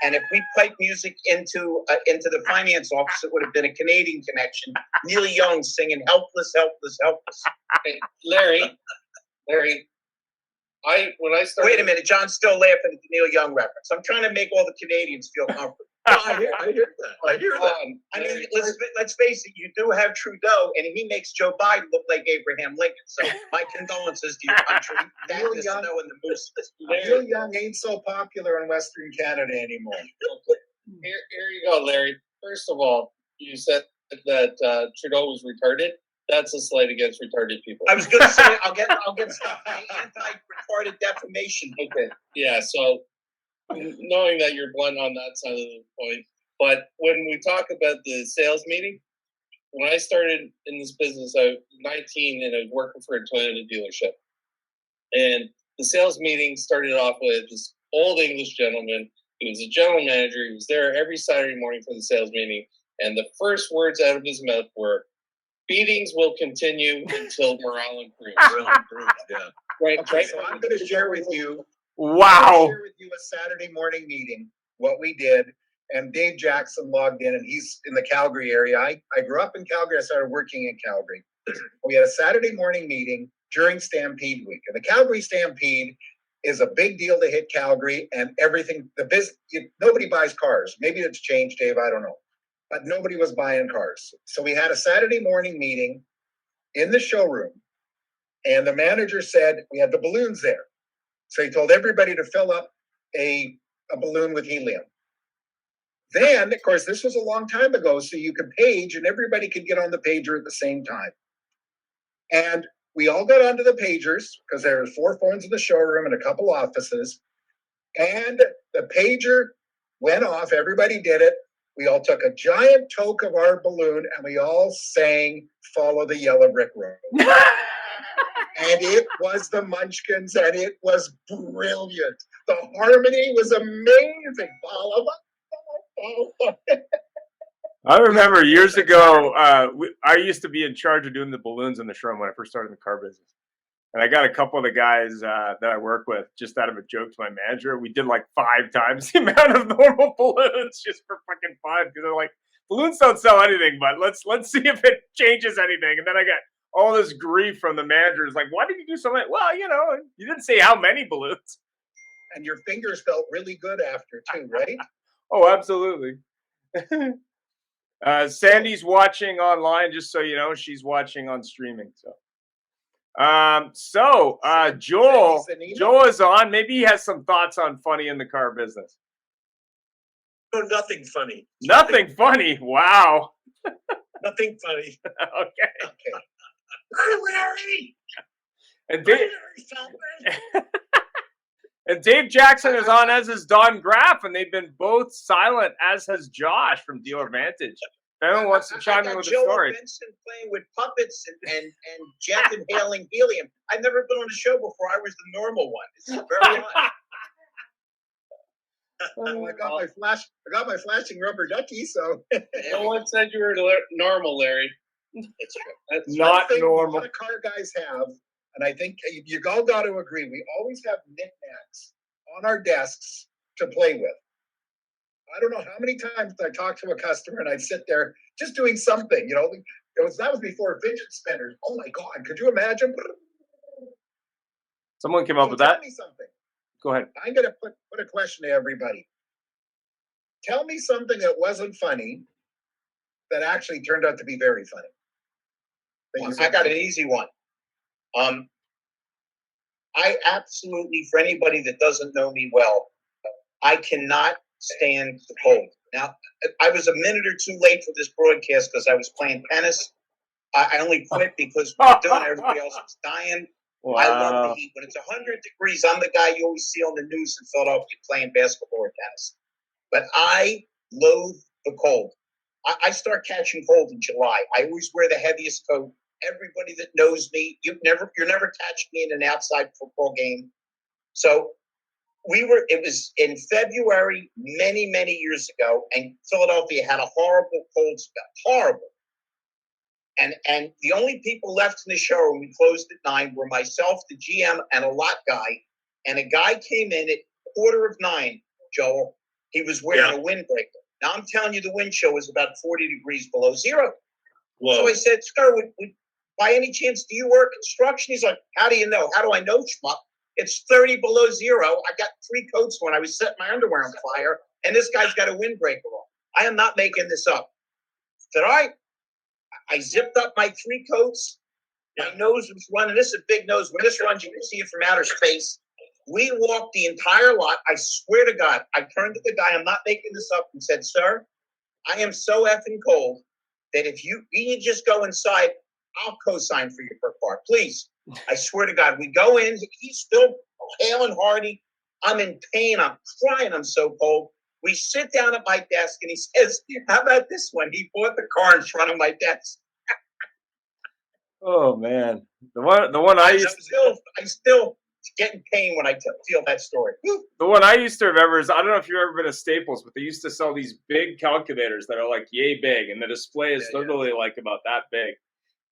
And if we piped music into the finance office, it would have been a Canadian connection. Neil Young singing "Helpless, Helpless, Helpless." Hey, Larry, when I started. Wait a minute, John's still laughing at the Neil Young reference. I'm trying to make all the Canadians feel comfortable. I hear that. I hear that. I mean, let's face it. You do have Trudeau, and he makes Joe Biden look like Abraham Lincoln. So my condolences to your country. That Neil is Young- snow in the moose. Neil Young ain't so popular in Western Canada anymore. Here you go, Larry. First of all, you said that Trudeau was retarded. That's a slight against retarded people. I was going to say I'll get anti-retarded defamation. Okay. Yeah. So knowing that you're blunt on that side of the point, but when we talk about the sales meeting, when I started in this business, I was 19 and I was working for a Toyota dealership, and the sales meeting started off with this old English gentleman. He was a general manager. He was there every Saturday morning for the sales meeting, and the first words out of his mouth were, "Beatings will continue until morale improves." Yeah. Right. Okay, so I'm going to share with you. Wow. Share with you a Saturday morning meeting, what we did, and Dave Jackson logged in, and he's in the Calgary area. I grew up in Calgary. I started working in Calgary. We had a Saturday morning meeting during Stampede Week, and the Calgary Stampede is a big deal to hit Calgary, and everything. Nobody buys cars. Maybe it's changed, Dave. I don't know, but nobody was buying cars. So we had a Saturday morning meeting in the showroom, and the manager said we had the balloons there. So he told everybody to fill up a balloon with helium. Then, of course, this was a long time ago, so you could page and everybody could get on the pager at the same time. And we all got onto the pagers because there were 4 phones in the showroom and a couple offices. And the pager went off. Everybody did it. We all took a giant toke of our balloon and we all sang "Follow the Yellow Brick Road." And it was the Munchkins, and it was brilliant. The harmony was amazing. I remember years ago, I used to be in charge of doing the balloons in the showroom when I first started in the car business. And I got a couple of the guys that I work with, just out of a joke to my manager, we did like 5 times the amount of normal balloons just for fucking fun. Because they're like, balloons don't sell anything, but let's see if it changes anything. And then I got all this grief from the managers, like, why did you do something? Well, you didn't say how many balloons. And your fingers felt really good after too, right? Oh, absolutely. Sandy's watching online, just so you know, she's watching on streaming. So, Joel is on. Maybe he has some thoughts on funny in the car business. No, nothing funny. Nothing funny. Wow. Nothing funny. Okay. Larry! And Dave Jackson is on, as is Don Graff, and they've been both silent, as has Josh from Dealer Vantage. If anyone wants to chime in with a story. Benson playing with puppets and Jeff inhaling helium. I've never been on a show before. I was the normal one. It's very odd. I got my flashing rubber ducky. So no one said you were normal, Larry. It's true. That's not normal. A lot of car guys have, and I think you all got to agree, we always have knickknacks on our desks to play with. I don't know how many times I talk to a customer and I'd sit there just doing something. That was before fidget spinners. Oh my God, could you imagine? Someone came up with that. Tell me something. Go ahead. I'm going to put a question to everybody. Tell me something that wasn't funny that actually turned out to be very funny. I got an easy one. I absolutely, for anybody that doesn't know me well, I cannot stand the cold. Now, I was a minute or two late for this broadcast because I was playing tennis. I only quit because we were done. Everybody else was dying. Wow. I love the heat. When it's 100 degrees, I'm the guy you always see on the news in Philadelphia playing basketball or tennis. But I loathe the cold. I start catching cold in July. I always wear the heaviest coat. Everybody that knows me, you're never catching me in an outside football game. So it was in February many, many years ago, and Philadelphia had a horrible cold spell. Horrible. And the only people left in the showroom, we closed at 9, were myself, the GM, and a lot guy. And a guy came in at 8:45, Joel. He was wearing a windbreaker. Now I'm telling you, the wind chill was about 40 degrees below zero. Whoa. So I said, "Scar, by any chance, do you work construction?" He's like, "How do you know?" "How do I know, schmuck? It's 30 below zero. I got 3 coats when I was setting my underwear on fire, and this guy's got a windbreaker on. I am not making this up. Did I zipped up my 3 coats. My nose was running. This is a big nose. When this runs, you can see it from outer space. We walked the entire lot. I swear to God, I turned to the guy, I'm not making this up, and said, sir, I am so effing cold that if you just go inside, I'll co-sign for you per car. Please. I swear to God, we go in. He's still hale and hearty. I'm in pain. I'm crying. I'm so cold. We sit down at my desk, and he says, how about this one? He bought the car in front of my desk. Oh man, the one I still get in pain when I feel that story. The one I used to remember is, I don't know if you've ever been to Staples, but they used to sell these big calculators that are like yay big, and the display is literally like about that big.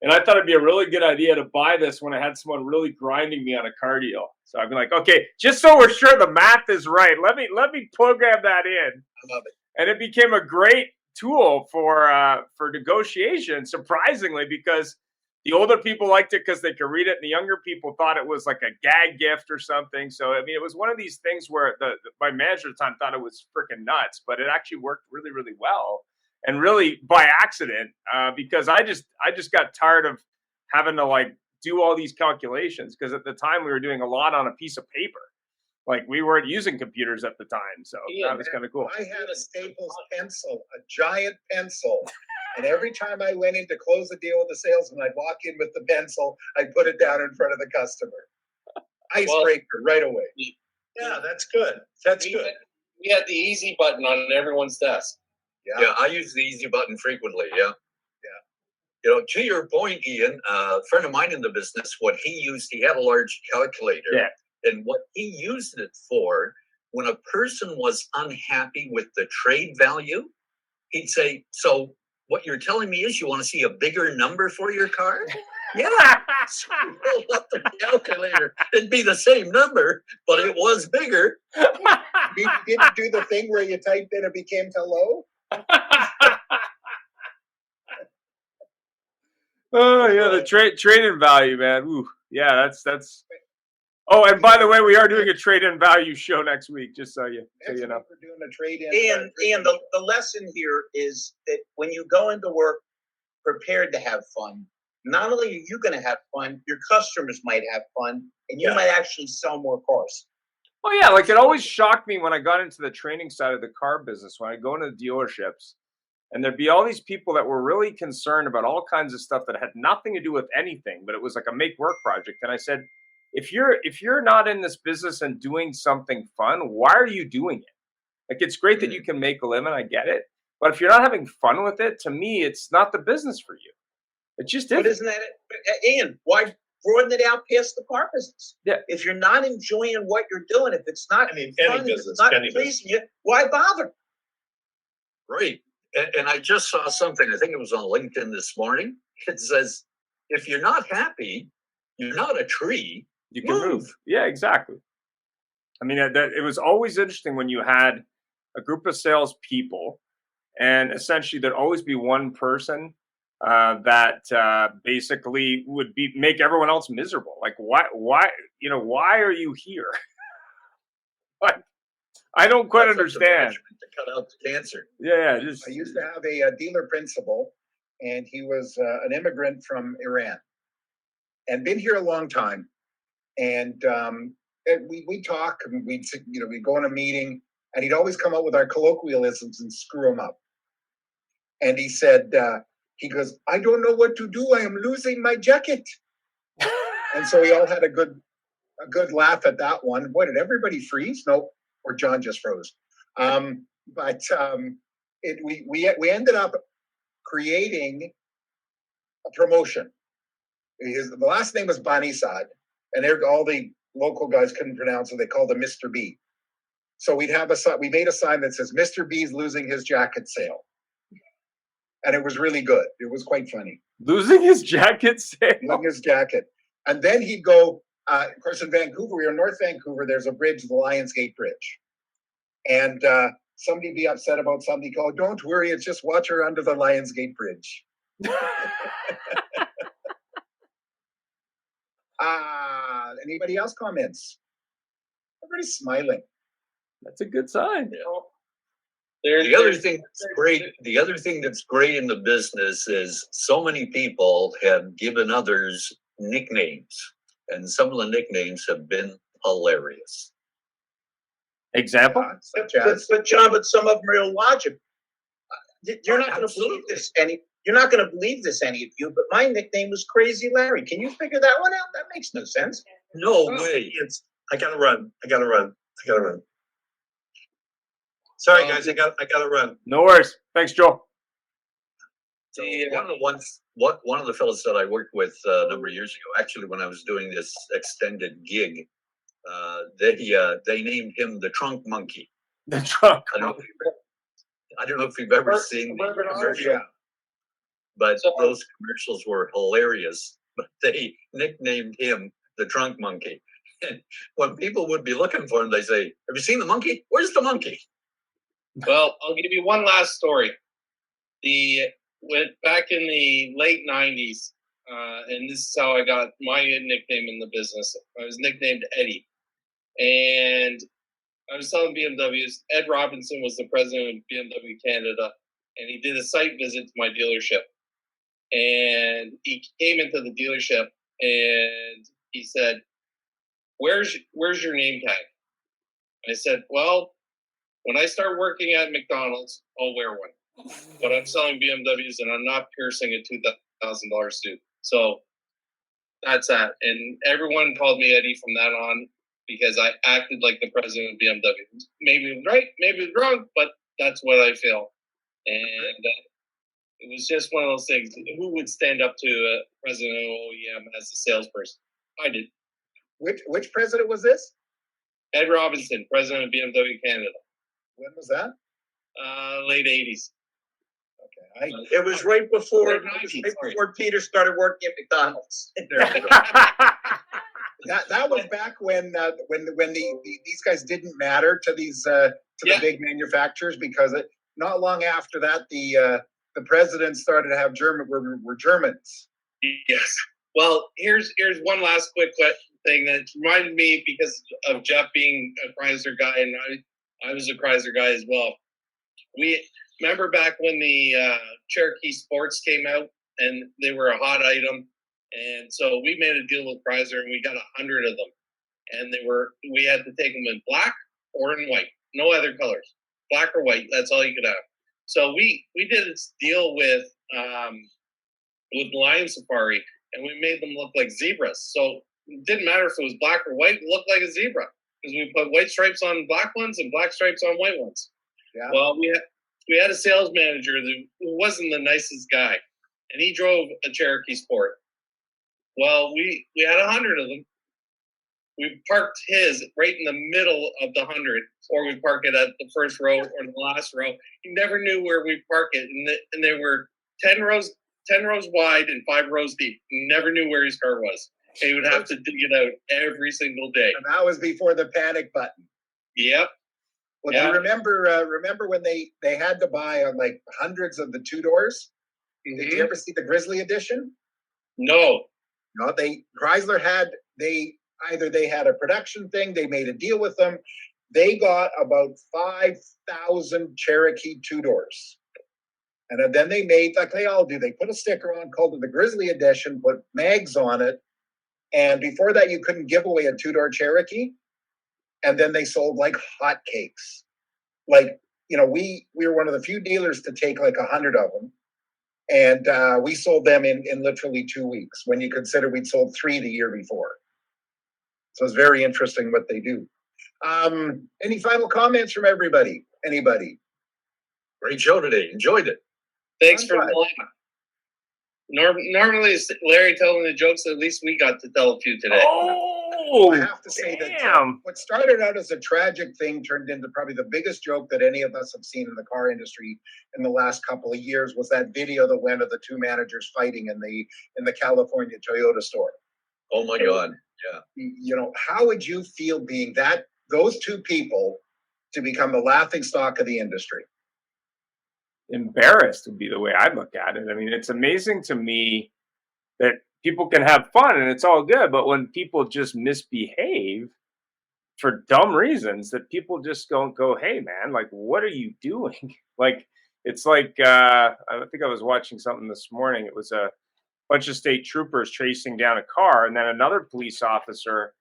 And I thought it'd be a really good idea to buy this when I had someone really grinding me on a car deal. So I'd be like, okay, just so we're sure the math is right, let me program that in. I love it. And it became a great tool for negotiation, surprisingly, because the older people liked it because they could read it, and the younger people thought it was like a gag gift or something. So I mean, it was one of these things where my manager at the time thought it was freaking nuts, but it actually worked really, really well, and really by accident, because I just got tired of having to like do all these calculations, because at the time we were doing a lot on a piece of paper. Like, we weren't using computers at the time, so that was kind of cool. I had a Staples pencil, a giant pencil. And every time I went in to close a deal with the salesman, I'd walk in with the pencil, I'd put it down in front of the customer. Icebreaker right away. Yeah, that's good. That's good. We had the easy button on everyone's desk. Yeah, I use the easy button frequently. Yeah. You know, to your point, Ian, a friend of mine in the business, what he had a large calculator. Yeah. And what he used it for, when a person was unhappy with the trade value, he'd say, so what you're telling me is you want to see a bigger number for your car? Yeah. So roll up the calculator. It'd be the same number, but it was bigger. You didn't do the thing where you typed in, it became hello? Oh yeah, the trade-in value, man. Ooh, yeah, that's. Oh, and by the way, we are doing a trade-in value show next week, just so you know. We're doing a trade-in. And the lesson here is that when you go into work prepared to have fun, not only are you going to have fun, your customers might have fun, and you might actually sell more cars. Oh yeah, like, it always shocked me when I got into the training side of the car business, when I go into the dealerships, and there'd be all these people that were really concerned about all kinds of stuff that had nothing to do with anything, but it was like a make work project. And I said, if you're not in this business and doing something fun, why are you doing it? Like, it's great that you can make a living, I get it, but if you're not having fun with it, to me, it's not the business for you. It just isn't. But isn't that it? Ian, why broaden it out past the car business? Yeah. If you're not enjoying what you're doing, if it's not any fun, if business, it's not any pleasing you, why bother? Right. And I just saw something, I think it was on LinkedIn this morning. It says, if you're not happy, you're not a tree. You can move. Yeah, exactly. I mean, it was always interesting when you had a group of salespeople, and essentially there'd always be one person that basically would make everyone else miserable. Like, why are you here? Like, I don't quite understand. To cut out the cancer. Yeah, I used to have a dealer principal, and he was an immigrant from Iran, and been here a long time. And we talk, and we'd go in a meeting, and he'd always come up with our colloquialisms and screw them up. And he said, he goes, I don't know what to do. I am losing my jacket. And so we all had a good laugh at that one. Boy, did everybody freeze? No, or John just froze. But we ended up creating a promotion. The last name was Banisad, and all the local guys couldn't pronounce it. They called him Mr. B. So we made a sign that says Mr. B's losing his jacket sale. And it was really good. It was quite funny. Losing his jacket sale? Losing his jacket. And then he'd go, of course, in Vancouver, we're in North Vancouver, there's a bridge, the Lions Gate Bridge. And somebody be upset about something, go, don't worry, it's just water under the Lions Gate Bridge. Anybody else comments? Everybody's smiling. That's a good sign. The other thing that's great, in the business is so many people have given others nicknames, and some of the nicknames have been hilarious. Example? But John, but some of them are illogical. You're not going to believe this, you're not going to believe this, any of you. But my nickname was Crazy Larry. Can you figure that one out? That makes no sense. No way. I gotta run. Sorry, guys. I gotta run. No worries. Thanks, Joel. So one of the fellows that I worked with a number of years ago, actually, when I was doing this extended gig, they named him the Trunk Monkey. The trunk. I don't know if you've ever seen the commercial, but those commercials were hilarious. But they nicknamed him the Trunk Monkey. And when people would be looking for him, they say, "Have you seen the monkey? Where's the monkey?" Well, I'll give you one last story. Back in the late '90s, and this is how I got my nickname in the business. I was nicknamed Eddie, and I was selling BMWs. Ed Robinson was the president of BMW Canada, and he did a site visit to my dealership. And he came into the dealership, and he said, "Where's your name tag?" I said, "Well, when I start working at McDonald's, I'll wear one. But I'm selling BMWs, and I'm not piercing a $2,000 suit." So that's that. And everyone called me Eddie from that on, because I acted like the president of BMW. Maybe it was right, maybe it was wrong, but that's what I feel. And it was just one of those things. Who would stand up to a president of OEM as a salesperson? I did. Which president was this? Ed Robinson, president of BMW Canada. When was that? Late 80s. Okay. It was right before Peter started working at McDonald's. That was back when these guys didn't matter to these the big manufacturers, because not long after that the presidents started to have were Germans. Yes. Well, here's one last quick thing that reminded me, because of Jeff being a Chrysler guy, and I was a Chrysler guy as well. We remember back when the Cherokee Sports came out, and they were a hot item. And so we made a deal with Chrysler, and we got 100 of them. And we had to take them in black or in white, no other colors, black or white. That's all you could have. So we did this deal with Lion Safari, and we made them look like zebras. So it didn't matter if it was black or white; it looked like a zebra, because we put white stripes on black ones and black stripes on white ones. Yeah. Well, we had a sales manager who wasn't the nicest guy, and he drove a Cherokee Sport. Well, we had 100 of them. We parked his right in the middle of the 100, or we park it at the first row or the last row. He never knew where we park it, and there were 10 rows wide and 5 rows deep. He never knew where his car was. And he would have to dig it out every single day. And that was before the panic button. Yep. Well, do you remember when they had to buy like hundreds of the 2-doors? Mm-hmm. Did you ever see the Grizzly edition? No. No, Chrysler had either they had a production thing, they made a deal with them. They got about 5,000 Cherokee 2-doors. And then they made, like they all do, they put a sticker on called it the Grizzly edition, put mags on it. And before that, you couldn't give away a 2-door Cherokee. And then they sold like hotcakes. Like, we were one of the few dealers to take like 100 of them. And we sold them in literally 2 weeks, when you consider we'd sold 3 the year before. So it's very interesting what they do. Any final comments from everybody? Anybody? Great show today. Enjoyed it. Thanks for playing. Normally it's Larry telling the jokes. At least we got to tell a few today. Oh, I have to say that what started out as a tragic thing turned into probably the biggest joke that any of us have seen in the car industry in the last couple of years, was that video that went of the 2 managers fighting in the California Toyota store. Oh my God. Yeah. How would you feel being those 2 people to become the laughing stock of the industry? Embarrassed would be the way I'd look at it. I mean, it's amazing to me that people can have fun and it's all good, but when people just misbehave, for dumb reasons that people just don't go, hey man, like what are you doing? Like it's like I think I was watching something this morning. It was a bunch of state troopers chasing down a car, and then another police officer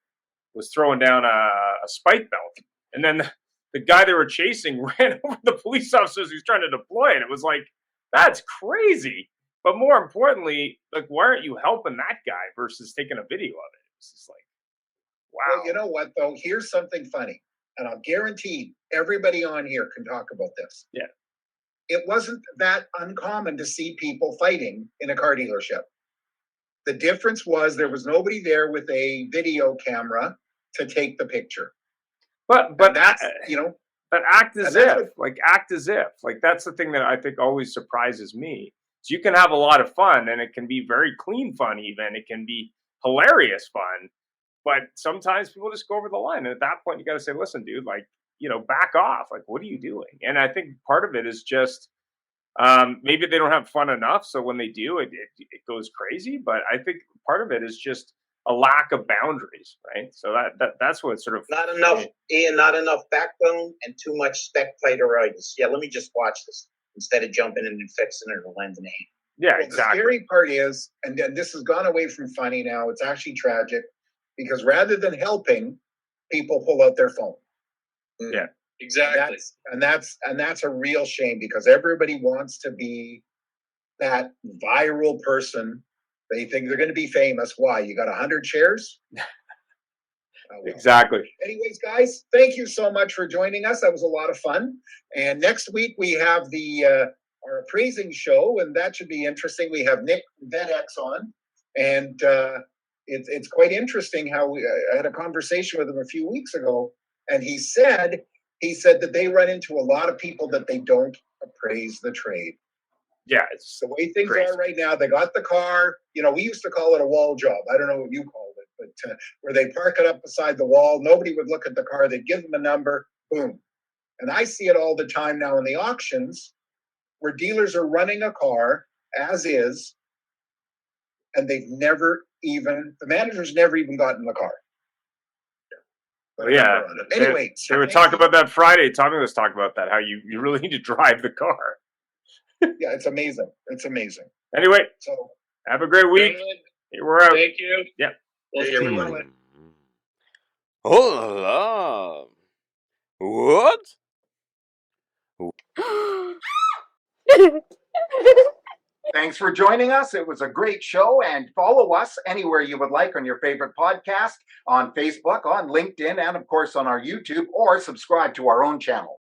was throwing down a spike belt, and then the guy they were chasing ran over the police officers who's trying to deploy it. It was like, that's crazy. But more importantly, like, why aren't you helping that guy versus taking a video of it? It's just like, wow. Well, you know what though? Here's something funny, and I'll guarantee everybody on here can talk about this. Yeah. It wasn't that uncommon to see people fighting in a car dealership. The difference was there was nobody there with a video camera to take the picture. But And that's, you know, but act as and that's if, what- like act as if, like that's the thing that I think always surprises me. So you can have a lot of fun, and it can be very clean fun. Even it can be hilarious fun, but sometimes people just go over the line. And at that point, you got to say, "Listen, dude, like back off. Like, what are you doing?" And I think part of it is just maybe they don't have fun enough, so when they do, it goes crazy. But I think part of it is just a lack of boundaries, right? So that's what sort of Not enough, Ian, not enough backbone and too much spectatoritis. Yeah, let me just watch this instead of jumping in and fixing it or lending a hand. Yeah, Well, exactly. the scary part is, and this has gone away from funny now, it's actually tragic because rather than helping, people pull out their phone. Yeah, Exactly. And that's a real shame because everybody wants to be that viral person. They think they're going to be famous. Why? You got 100 shares? Oh, well. Exactly. Anyways, guys, thank you so much for joining us. That was a lot of fun. And next week we have the our appraising show, and that should be interesting. We have Nick VetX on, and it's quite interesting how I had a conversation with him a few weeks ago, and he said that they run into a lot of people that they don't appraise the trade. Yeah, it's The way things crazy. are right now, they got the car. We used to call it a wall job. I don't know what you called it, but where they park it up beside the wall, nobody would look at the car. They'd give them a number, boom. And I see it all the time now in the auctions where dealers are running a car as is, and the manager's never even gotten the car. Put a Yeah. number on it. Anyway, They were talking about that Friday. Tommy was talking about that, how you really need to drive the car. Yeah, it's amazing. It's amazing. Anyway, So have a great week. Gentlemen, We're out. thank you. Yeah. We'll Hey, see you everyone. later. Oh la. What? thanks for joining us. It was a great show, and follow us anywhere you would like on your favorite podcast, on Facebook, on LinkedIn, and of course on our YouTube, or subscribe to our own channel.